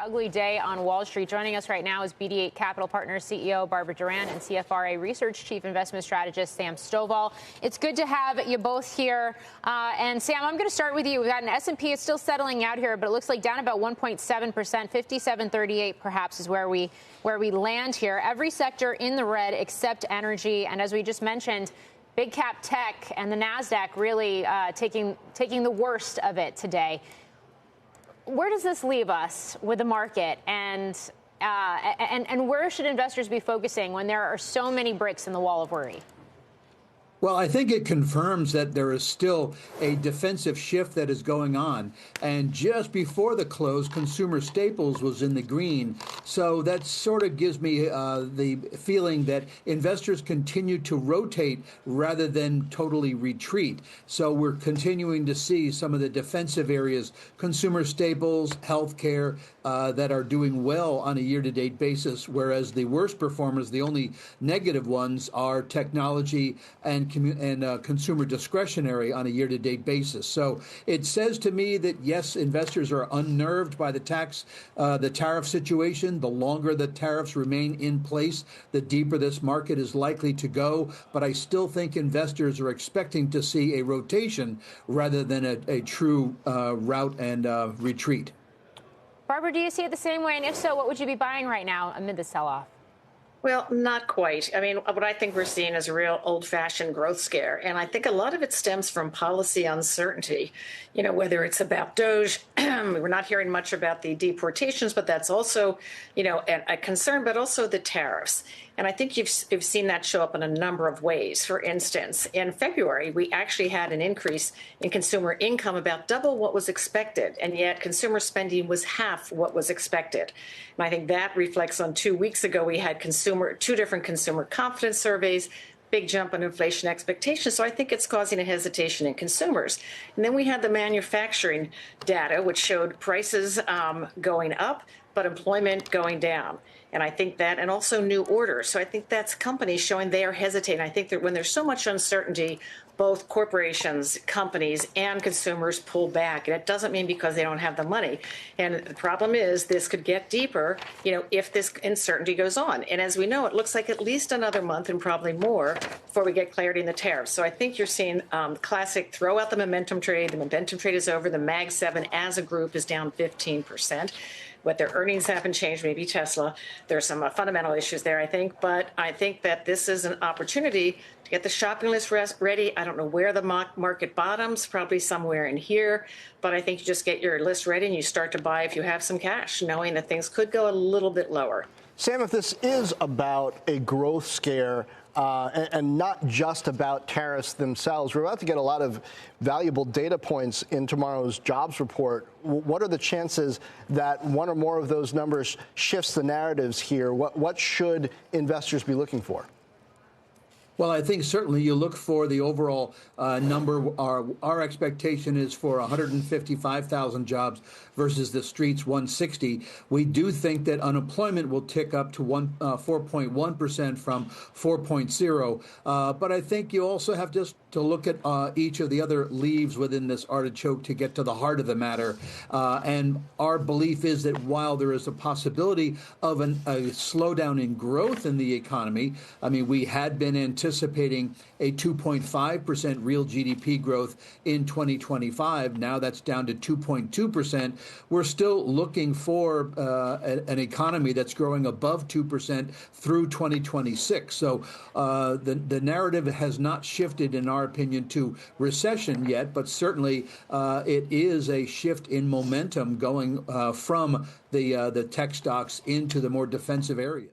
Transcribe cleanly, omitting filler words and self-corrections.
ugly day on Wall Street. Joining us right now is BD8 Capital Partners CEO Barbara Durand and CFRA Research Chief Investment Strategist Sam Stovall. It's good to have you both here. And Sam, I'm going to start with you. We've got an S&P. It's still settling out here, but it looks like down about 1.7%. 5738 perhaps is where we land here. Every sector in the red except energy. And as we just mentioned, big cap tech and the NASDAQ really taking the worst of it today. Where does this leave us with the market, and where should investors be focusing when there are so many bricks in the wall of worry? Well, I think it confirms that there is still a defensive shift that is going on. And just before the close, consumer staples was in the green. So that sort of gives me the feeling that investors continue to rotate rather than totally retreat. So we're continuing to see some of the defensive areas, consumer staples, healthcare, that are doing well on a year-to-date basis, whereas the worst performers, the only negative ones, are technology and consumer discretionary on a year-to-date basis. So it says to me that, yes, investors are unnerved by the tariff situation. The longer the tariffs remain in place, the deeper this market is likely to go. But I still think investors are expecting to see a rotation rather than a true rout and retreat. Barbara, do you see it the same way? And if so, what would you be buying right now amid the sell-off? Well, not quite. I mean, what I think we're seeing is a real old-fashioned growth scare. And I think a lot of it stems from policy uncertainty, whether it's about DOGE. We're not hearing much about the deportations, but that's also, a concern, but also the tariffs. And I think you've seen that show up in a number of ways. For instance, in February, we actually had an increase in consumer income about double what was expected, and yet consumer spending was half what was expected. And I think that reflects on 2 weeks ago, we had two different consumer confidence surveys, big jump in inflation expectations. So I think it's causing a hesitation in consumers. And then we had the manufacturing data, which showed prices going up, but employment going down. And I think that, and also new orders. So I think that's companies showing they are hesitating. I think that when there's so much uncertainty, both corporations, companies, and consumers pull back. And it doesn't mean because they don't have the money. And the problem is this could get deeper, if this uncertainty goes on. And as we know, it looks like at least another month and probably more before we get clarity in the tariffs. So I think you're seeing classic throw out the momentum trade. The momentum trade is over. The Mag 7 as a group is down 15%. What their earnings haven't changed, maybe Tesla. There's some fundamental issues there, I think. But I think that this is an opportunity to get the shopping list ready. I don't know where the market bottoms, probably somewhere in here. But I think you just get your list ready and you start to buy if you have some cash, knowing that things could go a little bit lower. Sam, if this is about a growth scare, and not just about tariffs themselves, we're about to get a lot of valuable data points in tomorrow's jobs report. What are the chances that one or more of those numbers shifts the narratives here? What should investors be looking for? Well, I think certainly you look for the overall number. Our expectation is for 155,000 jobs versus the street's 160. We do think that unemployment will tick up to 4.1% from 4.0. But I think you also have just to look at each of the other leaves within this artichoke to get to the heart of the matter. And our belief is that while there is a possibility of a slowdown in growth in the economy, I mean, we had been anticipating a 2.5% real GDP growth in 2025. Now that's down to 2.2%. We're still looking for an economy that's growing above 2% through 2026. So the narrative has not shifted, in our opinion, to recession yet, but certainly it is a shift in momentum going from the tech stocks into the more defensive area.